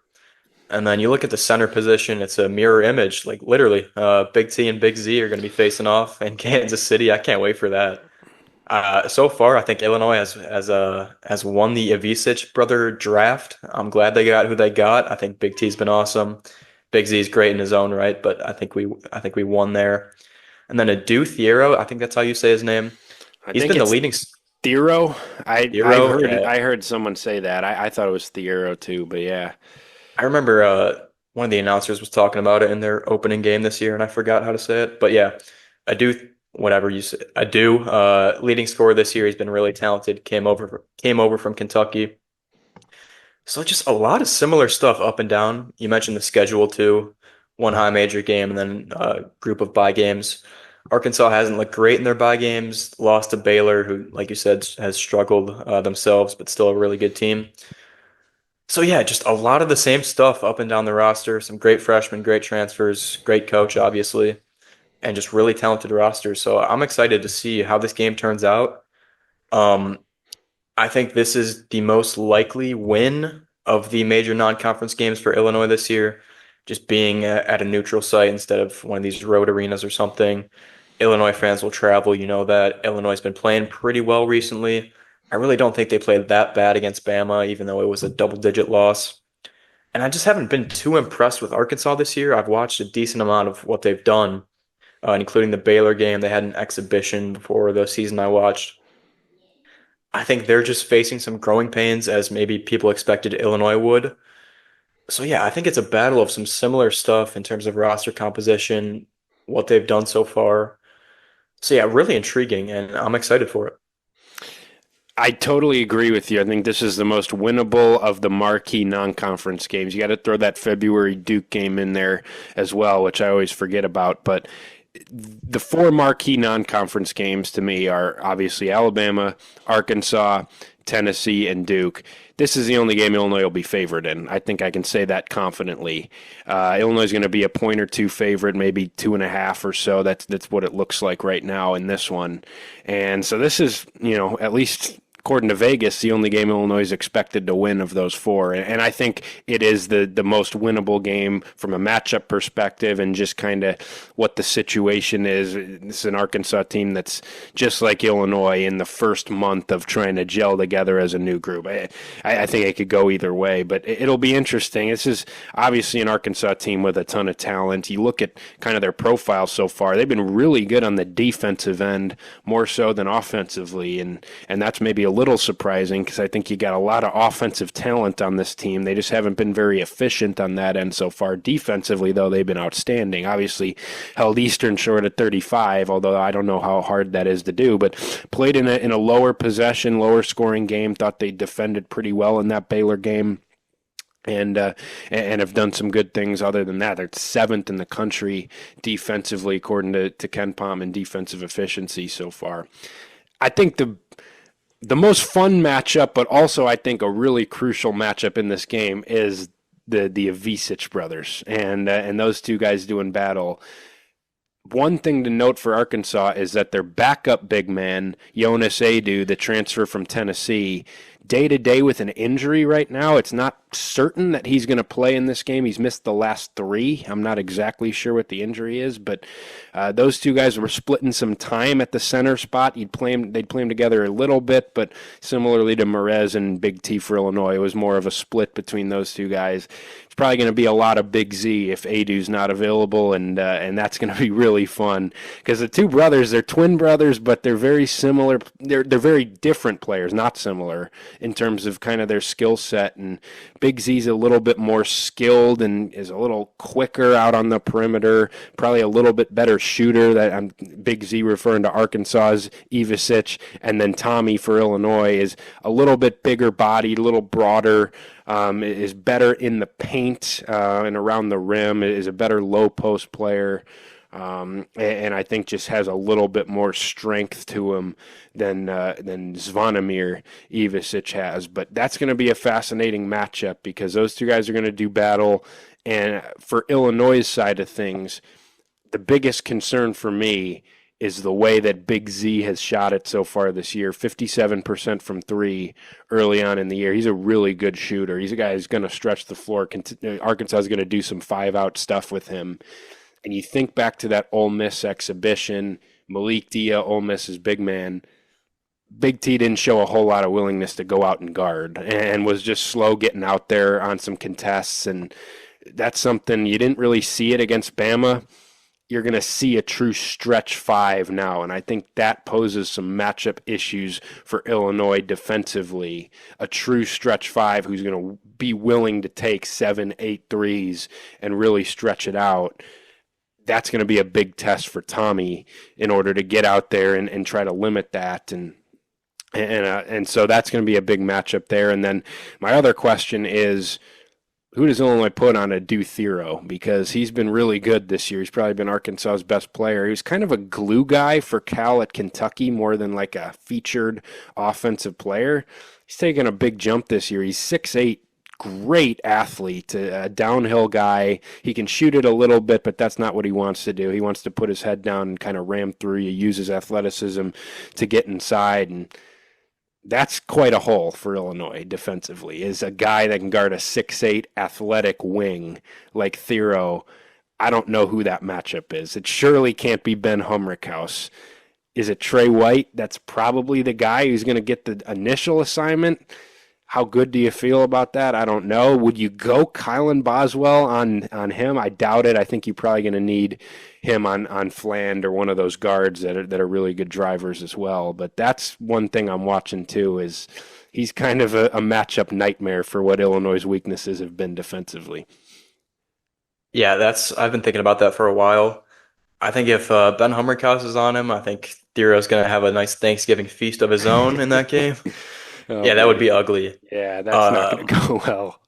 And then you look at the center position, it's a mirror image, like literally. Big T and Big Z are going to be facing off in Kansas City. I can't wait for that. So far, I think Illinois has won the Ivisic brother draft. I'm glad they got who they got. I think Big T's been awesome. Big Z is great in his own right, but I think we won there. And then Adu Thiero, I think that's how you say his name. He's been the leading. Thiero? Thiero, I heard someone say that. I thought it was Thiero too, but yeah. I remember one of the announcers was talking about it in their opening game this year, and I forgot how to say it. But yeah, Adu, whatever you say, Adu, leading scorer this year. He's been really talented. Came over from Kentucky. So just a lot of similar stuff up and down. You mentioned the schedule too. One high major game and then a group of bye games. Arkansas hasn't looked great in their bye games. Lost to Baylor, who, like you said, has struggled themselves, but still a really good team. So yeah, just a lot of the same stuff up and down the roster. Some great freshmen, great transfers, great coach, obviously, and just really talented roster. So I'm excited to see how this game turns out. Um, I think this is the most likely win of the major non-conference games for Illinois this year, just being at a neutral site instead of one of these road arenas or something. Illinois fans will travel. You know that Illinois has been playing pretty well recently. I really don't think they played that bad against Bama, even though it was a double-digit loss. And I just haven't been too impressed with Arkansas this year. I've watched a decent amount of what they've done, including the Baylor game. They had an exhibition before the season I watched. I think they're just facing some growing pains as maybe people expected Illinois would. So yeah, I think it's a battle of some similar stuff in terms of roster composition, what they've done so far. So yeah, really intriguing, and I'm excited for it. I totally agree with you. I think this is the most winnable of the marquee non-conference games. You got to throw that February Duke game in there as well, which I always forget about. But the four marquee non-conference games to me are obviously Alabama, Arkansas, Tennessee, and Duke. This is the only game Illinois will be favored in. I think I can say that confidently. Illinois is going to be a point or two favorite, maybe 2.5 or so. That's what it looks like right now in this one. And so this is, at least according to Vegas, the only game Illinois is expected to win of those four. And I think it is the most winnable game from a matchup perspective and just kind of what the situation is. This is an Arkansas team that's just like Illinois in the first month of trying to gel together as a new group. I think it could go either way, but it'll be interesting. This is obviously an Arkansas team with a ton of talent. You look at kind of their profile so far. They've been really good on the defensive end, more so than offensively, and that's maybe a little surprising because I think you got a lot of offensive talent on this team. They just haven't been very efficient on that end so far. Defensively, though, they've been outstanding. Obviously, held Eastern short at 35, although I don't know how hard that is to do, but played in a lower possession, lower scoring game. Thought they defended pretty well in that Baylor game. And have done some good things other than that. They're seventh in the country defensively, according to KenPom, in defensive efficiency so far. I think the most fun matchup, but also I think a really crucial matchup in this game is the Avicic brothers and those two guys doing battle. One thing to note for Arkansas is that their backup big man, Jonas Adu, the transfer from Tennessee, day to day with an injury right now. It's not certain that he's going to play in this game. He's missed the last three. I'm not exactly sure what the injury is, but those two guys were splitting some time at the center spot. They'd play them together a little bit, but similarly to Merez and Big T for Illinois, it was more of a split between those two guys. It's probably going to be a lot of Big Z if Adu's not available, and that's going to be really fun because the two brothers, they're twin brothers, but they're very similar. They're very different players, not similar in terms of kind of their skill set. And Big Z's a little bit more skilled and is a little quicker out on the perimeter, probably a little bit better shooter. That I'm Big Z referring to Arkansas's Ivisic, and then Tommy for Illinois is a little bit bigger bodied, a little broader. Is better in the paint and around the rim. Is a better low post player. And I think just has a little bit more strength to him than Zvonimir Ivisic has. But that's going to be a fascinating matchup because those two guys are going to do battle. And for Illinois' side of things, the biggest concern for me is the way that Big Z has shot it so far this year. 57% from three early on in the year. He's a really good shooter. He's a guy who's going to stretch the floor. Arkansas is going to do some 5-out stuff with him. And you think back to that Ole Miss exhibition, Malik Dia, Ole Miss's big man. Big T didn't show a whole lot of willingness to go out and guard and was just slow getting out there on some contests. And that's something you didn't really see it against Bama. You're going to see a true stretch 5 now, and I think that poses some matchup issues for Illinois defensively. A true stretch 5 who's going to be willing to take 7, 8 threes and really stretch it out. That's going to be a big test for Tommy in order to get out there and try to limit that. And And so that's going to be a big matchup there. And then my other question is, who does Illinois put on a Thero? Because he's been really good this year. He's probably been Arkansas's best player. He was kind of a glue guy for Cal at Kentucky more than like a featured offensive player. He's taken a big jump this year. He's 6'8", great athlete, a downhill guy. He can shoot it a little bit, but that's not what he wants to do. He wants to put his head down and kind of ram through you, use his athleticism to get inside, and that's quite a hole for Illinois defensively, is a guy that can guard a 6'8" athletic wing like Thero. I don't know who that matchup is. It surely can't be Ben Humrickhouse. Is it Trey White? That's probably the guy who's going to get the initial assignment. How good do you feel about that? I don't know. Would you go Kylan Boswell on him? I doubt it. I think you're probably going to need him on Fland or one of those guards that are really good drivers as well. But that's one thing I'm watching too, is he's kind of a matchup nightmare for what Illinois' weaknesses have been defensively. Yeah, I've been thinking about that for a while. I think if Ben Humrickhouse is on him, I think Thero's going to have a nice Thanksgiving feast of his own in that game. Oh, Yeah, that would be ugly. yeah, that's not going to go well.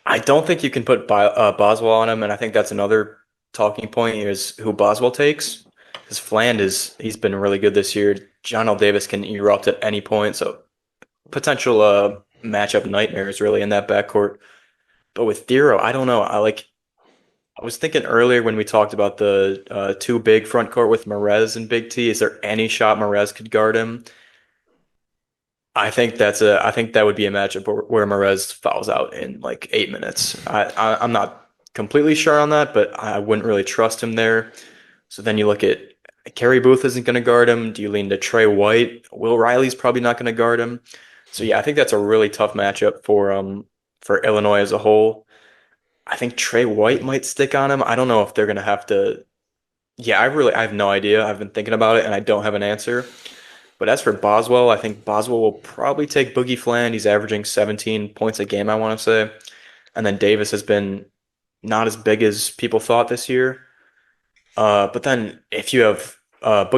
I don't think you can put Boswell on him, and I think that's another talking point is who Boswell takes. Because he's been really good this year. John L. Davis can erupt at any point, so potential matchup nightmares really in that backcourt. But with Thero, I don't know. I was thinking earlier when we talked about the two big front court with Merez and Big T. Is there any shot Merez could guard him? I think that would be a matchup where Merez fouls out in like 8 minutes. I'm not completely sure on that, but I wouldn't really trust him there. So then you look at Kerry Booth isn't going to guard him. Do you lean to Trey White? Will Riley's probably not going to guard him. So yeah, I think that's a really tough matchup for Illinois as a whole. I think Trey White might stick on him. I don't know if they're going to have to. Yeah, I have no idea. I've been thinking about it and I don't have an answer. But as for Boswell, I think Boswell will probably take Boogie Fland. He's averaging 17 points a game, I want to say. And then Davis has been not as big as people thought this year. But then if you have Boswell's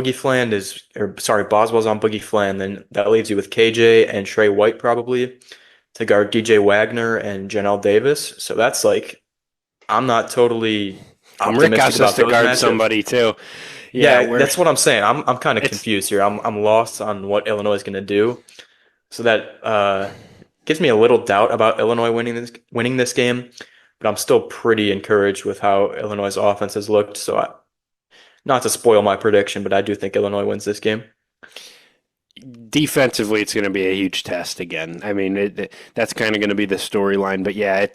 on Boogie Fland, then that leaves you with KJ and Trey White probably to guard DJ Wagner and Janelle Davis. So that's like, I'm not totally Rick optimistic has about to those guard matchups. somebody too. Yeah, that's what I'm saying. I'm kind of confused here. I'm lost on what Illinois is going to do. So that gives me a little doubt about Illinois winning this game, but I'm still pretty encouraged with how Illinois' offense has looked. So not to spoil my prediction, but I do think Illinois wins this game. Defensively, it's going to be a huge test again. I mean, that's kind of going to be the storyline. But yeah,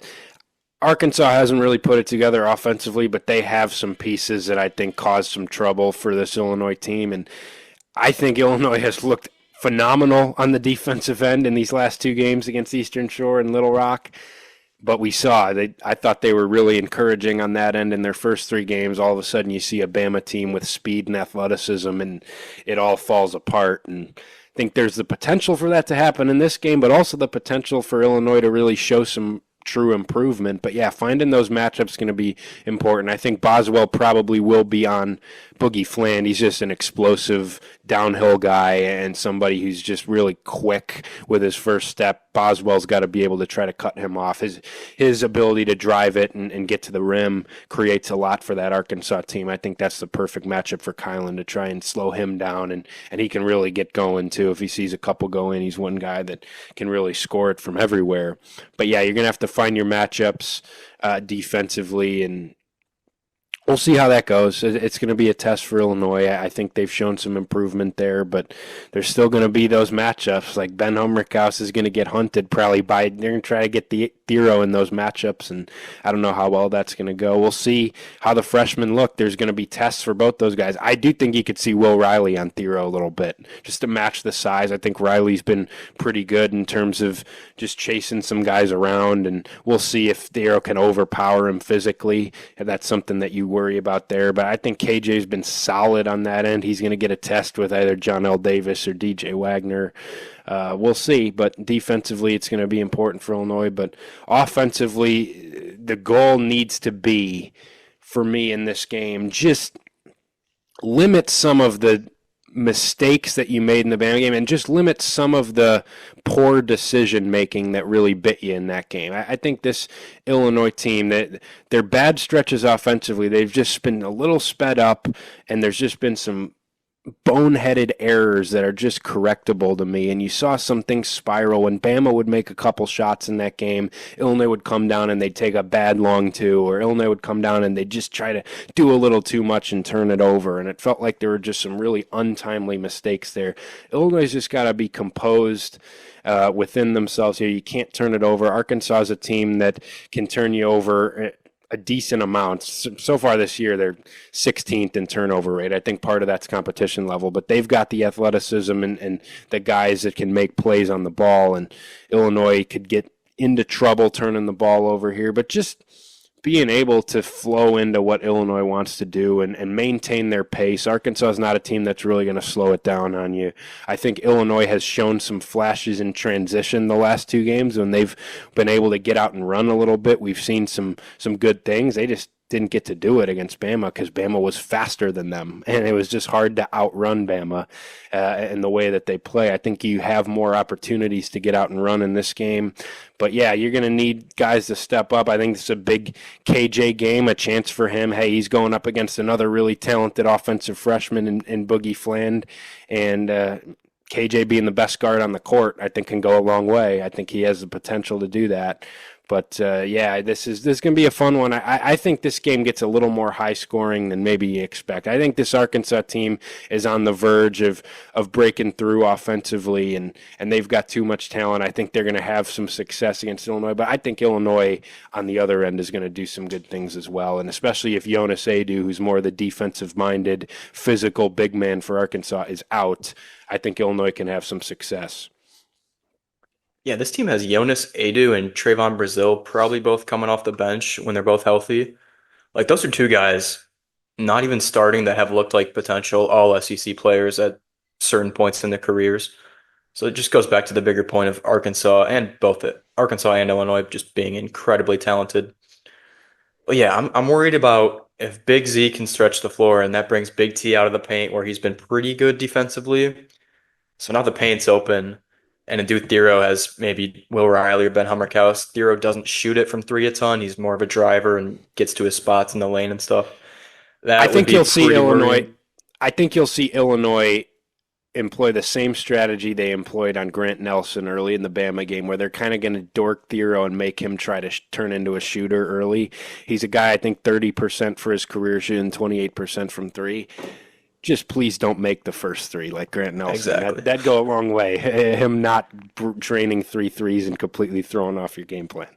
Arkansas hasn't really put it together offensively, but they have some pieces that I think caused some trouble for this Illinois team. And I think Illinois has looked phenomenal on the defensive end in these last two games against Eastern Shore and Little Rock. But we saw, I thought they were really encouraging on that end in their first three games. All of a sudden you see a Bama team with speed and athleticism, and it all falls apart. And I think there's the potential for that to happen in this game, but also the potential for Illinois to really show some true improvement. But yeah, finding those matchups is going to be important. I think Boswell probably will be on Boogie Fland. He's just an explosive downhill guy and somebody who's just really quick with his first step. Boswell's got to be able to try to cut him off. His ability to drive it and get to the rim creates a lot for that Arkansas team. I think that's the perfect matchup for Kylan to try and slow him down, and he can really get going too. If he sees a couple go in, he's one guy that can really score it from everywhere. But yeah, you're going to have to find your matchups defensively, and we'll see how that goes. It's going to be a test for Illinois. I think they've shown some improvement there, but there's still going to be those matchups. Like Ben Humrickhouse is going to get hunted probably they're going to try to get the Thero in those matchups, and I don't know how well that's going to go. We'll see how the freshmen look. There's going to be tests for both those guys. I do think you could see Will Riley on Thero a little bit, just to match the size. I think Riley's been pretty good in terms of just chasing some guys around, and we'll see if Thero can overpower him physically, and that's something that you worry about there. But I think KJ's been solid on that end. He's going to get a test with either John L. Davis or DJ Wagner. We'll see, but defensively it's going to be important for Illinois. But offensively, the goal needs to be, for me in this game, just limit some of the mistakes that you made in the Bama game and just limit some of the poor decision making that really bit you in that game. I think this Illinois team, that their bad stretches offensively, they've just been a little sped up, and there's just been some boneheaded errors that are just correctable to me. And you saw some things spiral when Bama would make a couple shots in that game. Illinois would come down and they'd take a bad long two, or Illinois would come down and they'd just try to do a little too much and turn it over. And it felt like there were just some really untimely mistakes there. Illinois just got to be composed within themselves here. You can't turn it over. Arkansas is a team that can turn you over a decent amount. So far this year, they're 16th in turnover rate. I think part of that's competition level, but they've got the athleticism and the guys that can make plays on the ball, and Illinois could get into trouble turning the ball over here, but just being able to flow into what Illinois wants to do and maintain their pace. Arkansas is not a team that's really going to slow it down on you. I think Illinois has shown some flashes in transition the last two games when they've been able to get out and run a little bit. We've seen some good things. They just didn't get to do it against Bama because Bama was faster than them, and it was just hard to outrun Bama in the way that they play. I think you have more opportunities to get out and run in this game. But, yeah, you're going to need guys to step up. I think this is a big KJ game, a chance for him. Hey, he's going up against another really talented offensive freshman in Boogie Fland, and KJ being the best guard on the court, I think, can go a long way. I think he has the potential to do that. But, yeah, this is going to be a fun one. I think this game gets a little more high scoring than maybe you expect. I think this Arkansas team is on the verge of breaking through offensively, and they've got too much talent. I think they're going to have some success against Illinois, but I think Illinois on the other end is going to do some good things as well, and especially if Jonas Adu, who's more the defensive-minded, physical big man for Arkansas, is out, I think Illinois can have some success. Yeah, this team has Jonas Adu and Trayvon Brazil probably both coming off the bench when they're both healthy. Like, those are two guys not even starting that have looked like potential all SEC players at certain points in their careers. So it just goes back to the bigger point of Arkansas and Arkansas and Illinois just being incredibly talented. But yeah, I'm worried about if Big Z can stretch the floor and that brings Big T out of the paint where he's been pretty good defensively. So now the paint's open. And Adu Thero has maybe Will Riley or Ben Hummerkaus. Thero doesn't shoot it from three a ton. He's more of a driver and gets to his spots in the lane and stuff. I think you'll see Illinois. I think you'll see Illinois employ the same strategy they employed on Grant Nelson early in the Bama game, where they're kind of going to dork Thero and make him try to turn into a shooter early. He's a guy, I think, 30% for his career shooting, 28% from three. Just please don't make the first three like Grant Nelson. Exactly. That'd go a long way. Him not draining 3 threes and completely throwing off your game plan.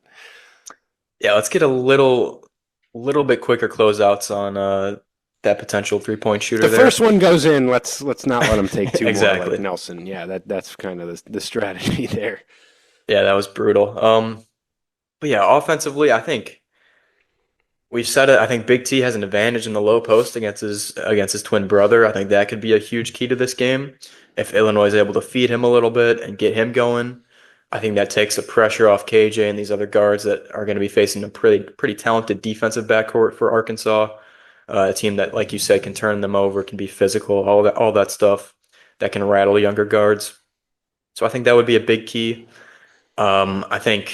Yeah, let's get a little bit quicker closeouts on that potential 3-point shooter. The first one goes in. Let's not let him take two exactly. more like Nelson. Yeah, that's kind of the strategy there. Yeah, that was brutal. But yeah, offensively, I think we've said it. I think Big T has an advantage in the low post against his twin brother. I think that could be a huge key to this game. If Illinois is able to feed him a little bit and get him going, I think that takes the pressure off KJ and these other guards that are going to be facing a pretty talented defensive backcourt for Arkansas. A team that, like you said, can turn them over, can be physical, all that stuff that can rattle younger guards. So I think that would be a big key. I think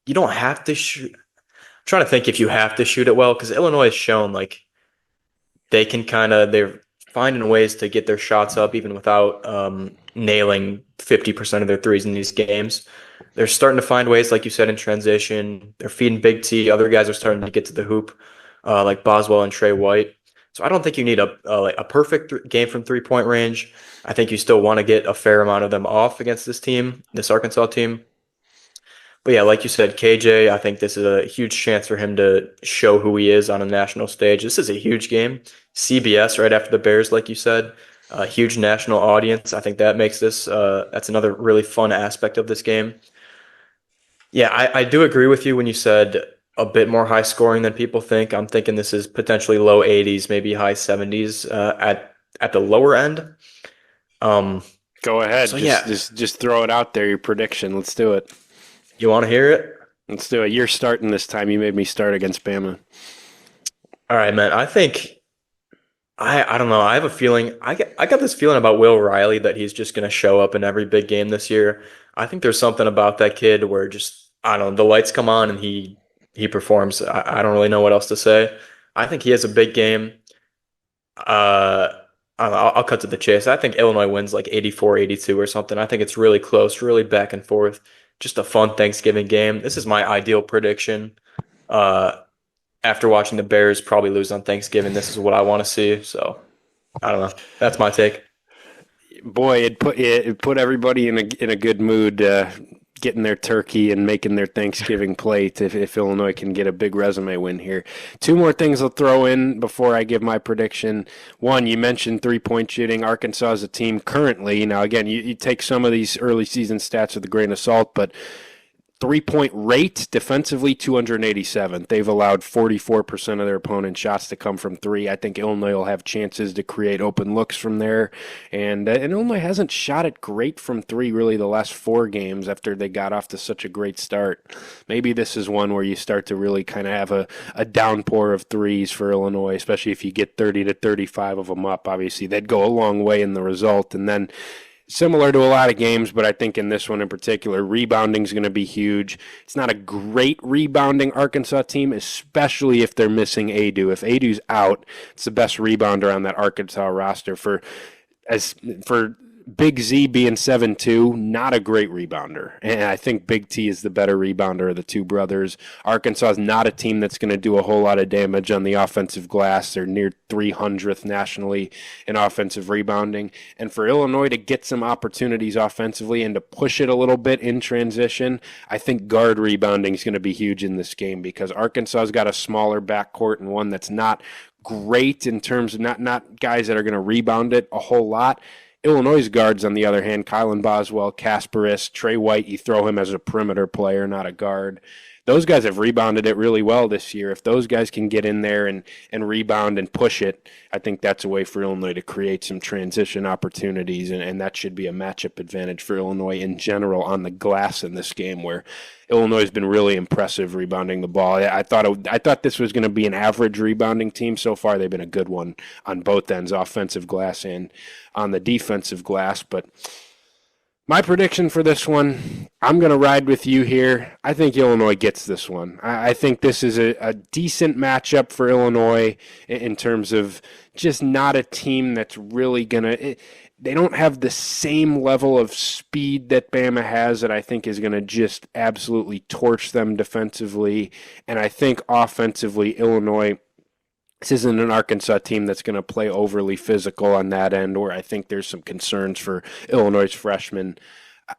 you don't have to shoot. I'm trying to think if you have to shoot it well, because Illinois has shown like they're finding ways to get their shots up even without nailing 50% of their threes in these games. They're starting to find ways, like you said, in transition. They're feeding Big T. Other guys are starting to get to the hoop, like Boswell and Trey White. So I don't think you need a perfect game from 3-point range. I think you still want to get a fair amount of them off against this Arkansas team. But yeah, like you said, KJ, I think this is a huge chance for him to show who he is on a national stage. This is a huge game. CBS right after the Bears, like you said, a huge national audience. I think that makes this, that's another really fun aspect of this game. Yeah, I do agree with you when you said a bit more high scoring than people think. I'm thinking this is potentially low 80s, maybe high 70s at the lower end. Go ahead. So just throw it out there, your prediction. Let's do it. You want to hear it? Let's do it. You're starting this time. You made me start against Bama. All right, man. I think I don't know. I have a feeling I got this feeling about Will Riley that he's just going to show up in every big game this year. I think there's something about that kid where just I don't know, the lights come on and he performs. I don't really know what else to say. I think he has a big game. Uh, I don't know, I'll cut to the chase. I think Illinois wins like 84-82 or something. I think it's really close, really back and forth. Just a fun Thanksgiving game. This is my ideal prediction. Uh, After watching the Bears probably lose on Thanksgiving, this is what I want to see. So I don't know. That's my take. Boy, it put everybody in a good mood, getting their turkey and making their Thanksgiving plate. If Illinois can get a big resume win here, two more things I'll throw in before I give my prediction. One, you mentioned 3-point shooting. Arkansas is a team currently. Now, again, you take some of these early season stats with a grain of salt, but 3-point rate defensively 287th. They've allowed 44% of their opponent's shots to come from three. I think Illinois will have chances to create open looks from there. And Illinois hasn't shot it great from three really the last four games after they got off to such a great start. Maybe this is one where you start to really kind of have a downpour of threes for Illinois, especially if you get 30 to 35 of them up. Obviously, they'd go a long way in the result. And then similar to a lot of games, but I think in this one in particular, rebounding is going to be huge. It's not a great rebounding Arkansas team, especially if they're missing Adu. If Adu's out, it's the best rebounder on that Arkansas roster. For Big Z being 7'2", not a great rebounder. And I think Big T is the better rebounder of the two brothers. Arkansas is not a team that's going to do a whole lot of damage on the offensive glass. They're near 300th nationally in offensive rebounding. And for Illinois to get some opportunities offensively and to push it a little bit in transition, I think guard rebounding is going to be huge in this game because Arkansas's got a smaller backcourt and one that's not great in terms of not guys that are going to rebound it a whole lot. Illinois' guards, on the other hand, Kylan Boswell, Kasparis, Trey White, you throw him as a perimeter player, not a guard. Those guys have rebounded it really well this year. If those guys can get in there and rebound and push it, I think that's a way for Illinois to create some transition opportunities, and that should be a matchup advantage for Illinois in general on the glass in this game where Illinois has been really impressive rebounding the ball. I thought this was going to be an average rebounding team. So far, they've been a good one on both ends, offensive glass and on the defensive glass. But my prediction for this one, I'm going to ride with you here. I think Illinois gets this one. I think this is a decent matchup for Illinois in terms of just not a team that's really going to they don't have the same level of speed that Bama has that I think is going to just absolutely torch them defensively. And I think offensively, Illinois, this isn't an Arkansas team that's going to play overly physical on that end, or I think there's some concerns for Illinois' freshmen.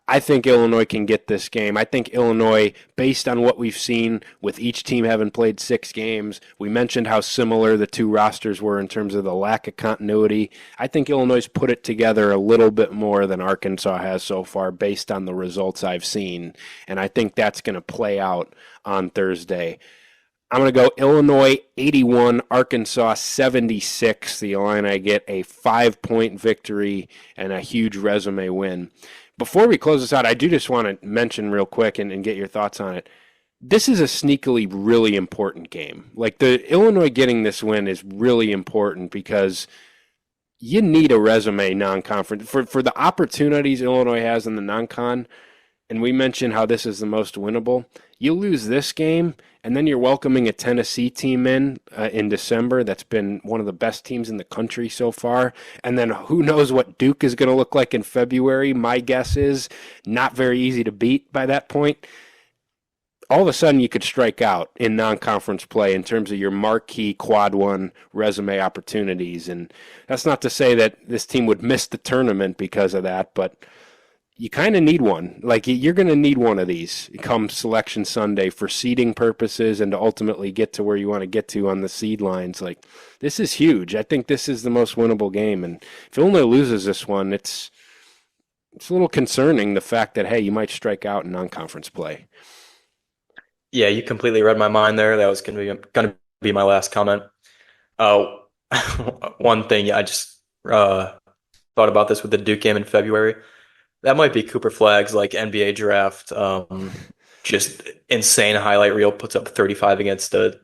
I think Illinois can get this game. I think Illinois, based on what we've seen with each team having played 6 games, we mentioned how similar the two rosters were in terms of the lack of continuity. I think Illinois put it together a little bit more than Arkansas has so far based on the results I've seen, and I think that's going to play out on Thursday. I'm going to go Illinois 81, Arkansas 76. The Illini get a 5-point victory and a huge resume win. Before we close this out, I do just want to mention real quick and get your thoughts on it. This is a sneakily really important game. Like the Illinois getting this win is really important because you need a resume non-conference for the opportunities Illinois has in the non-con. And we mentioned how this is the most winnable. You lose this game, and then you're welcoming a Tennessee team in December that's been one of the best teams in the country so far. And then who knows what Duke is going to look like in February. My guess is not very easy to beat by that point. All of a sudden, you could strike out in non-conference play in terms of your marquee quad one resume opportunities. And that's not to say that this team would miss the tournament because of that, but you kind of need one. Like you're going to need one of these come Selection Sunday for seeding purposes and to ultimately get to where you want to get to on the seed lines. Like this is huge. I think this is the most winnable game. And if Illinois loses this one, it's a little concerning the fact that, hey, you might strike out in non-conference play. Yeah, you completely read my mind there. That was going to be my last comment. Uh, One thing I just thought about this with the Duke game in February. That might be Cooper Flagg's like NBA draft. Just insane highlight reel, puts up 35 against the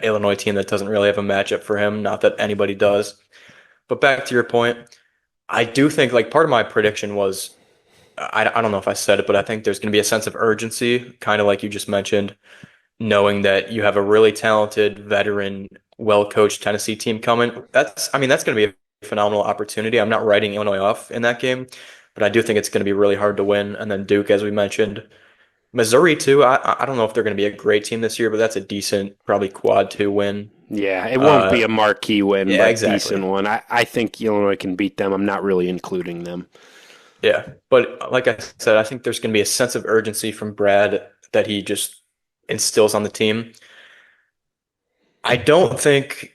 Illinois team that doesn't really have a matchup for him. Not that anybody does. But back to your point, I do think like part of my prediction was I don't know if I said it, but I think there's going to be a sense of urgency, kind of like you just mentioned, knowing that you have a really talented, veteran, well-coached Tennessee team coming. I mean, that's going to be a phenomenal opportunity. I'm not writing Illinois off in that game, but I do think it's going to be really hard to win. And then Duke, as we mentioned, Missouri too. I don't know if they're going to be a great team this year, but that's a decent, probably quad two win. Yeah, it won't Uh, be a marquee win, yeah, but decent exactly. one. I think Illinois can beat them. I'm not really including them. Yeah, but like I said, I think there's going to be a sense of urgency from Brad that he just instills on the team. I don't think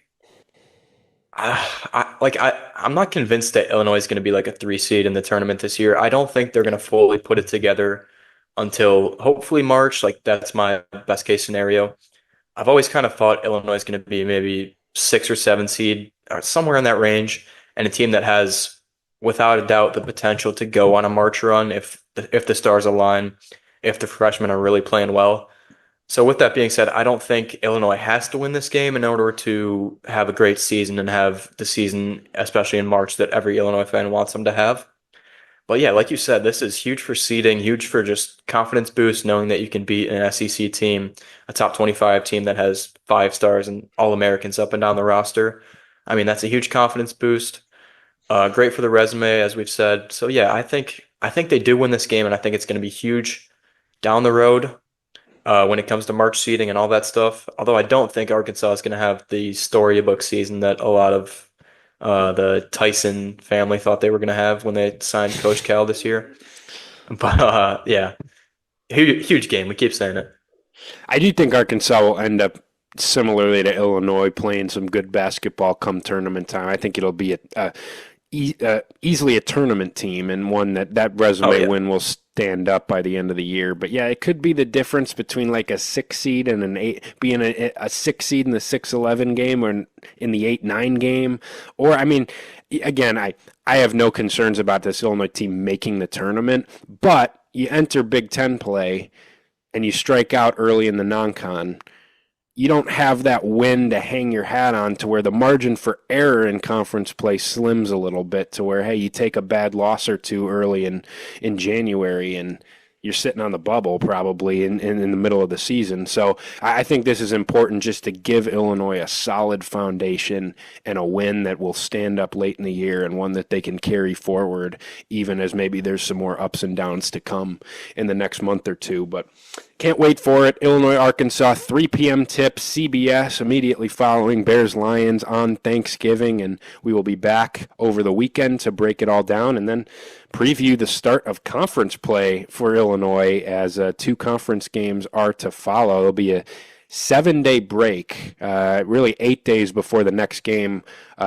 I'm not convinced that Illinois is going to be like a three seed in the tournament this year. I don't think they're going to fully put it together until hopefully March. Like that's my best case scenario. I've always kind of thought Illinois is going to be maybe six or seven seed or somewhere in that range, and a team that has, without a doubt, the potential to go on a March run if the stars align, if the freshmen are really playing well. So with that being said, I don't think Illinois has to win this game in order to have a great season and have the season, especially in March, that every Illinois fan wants them to have. But yeah, like you said, this is huge for seeding, huge for just confidence boost, knowing that you can beat an SEC team, a top 25 team that has five stars and all Americans up and down the roster. I mean, that's a huge confidence boost. Great for the resume, as we've said. So yeah, I think they do win this game, and I think it's going to be huge down the road when it comes to March seeding and all that stuff. Although I don't think Arkansas is going to have the storybook season that a lot of the Tyson family thought they were going to have when they signed Coach Cal this year. But yeah, huge game. We keep saying it. I do think Arkansas will end up similarly to Illinois playing some good basketball come tournament time. I think it'll be easily a tournament team and one that Oh resume yeah, win will stand up by the end of the year. But yeah, it could be the difference between like a 6 seed and an 8, being a 6 seed in the 6-11 game or in the 8-9 game. Or, I mean, again, I have no concerns about this Illinois team making the tournament, but you enter Big Ten play and you strike out early in the non-con, you don't have that win to hang your hat on to where the margin for error in conference play slims a little bit to where, hey, you take a bad loss or two early in January and you're sitting on the bubble probably in the middle of the season. So I think this is important just to give Illinois a solid foundation and a win that will stand up late in the year and one that they can carry forward even as maybe there's some more ups and downs to come in the next month or two. But can't wait for it. Illinois, Arkansas, 3 p.m. tip, CBS, immediately following Bears-Lions on Thanksgiving. And we will be back over the weekend to break it all down and then preview the start of conference play for Illinois as two conference games are to follow. There'll be a 7-day break, really 8 days before the next game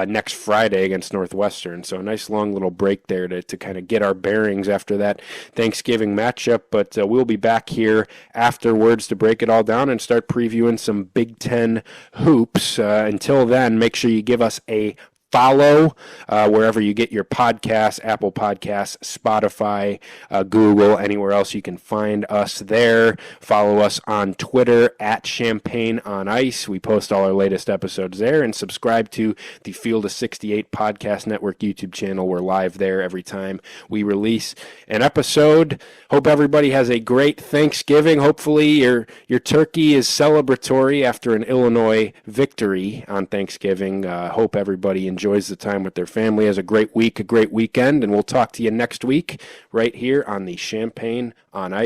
next Friday against Northwestern. So a nice long little break there to kind of get our bearings after that Thanksgiving matchup. But we'll be back here afterwards to break it all down and start previewing some Big Ten hoops. Until then, make sure you give us a follow wherever you get your podcasts, Apple Podcasts, Spotify, Google, anywhere else you can find us there. Follow us on Twitter at Champagne on Ice. We post all our latest episodes there, and subscribe to the Field of 68 Podcast Network YouTube channel. We're live there every time we release an episode. Hope everybody has a great Thanksgiving. Hopefully your turkey is celebratory after an Illinois victory on Thanksgiving. Hope everybody enjoys the time with their family, has a great week, a great weekend, and we'll talk to you next week right here on the Champagne on Ice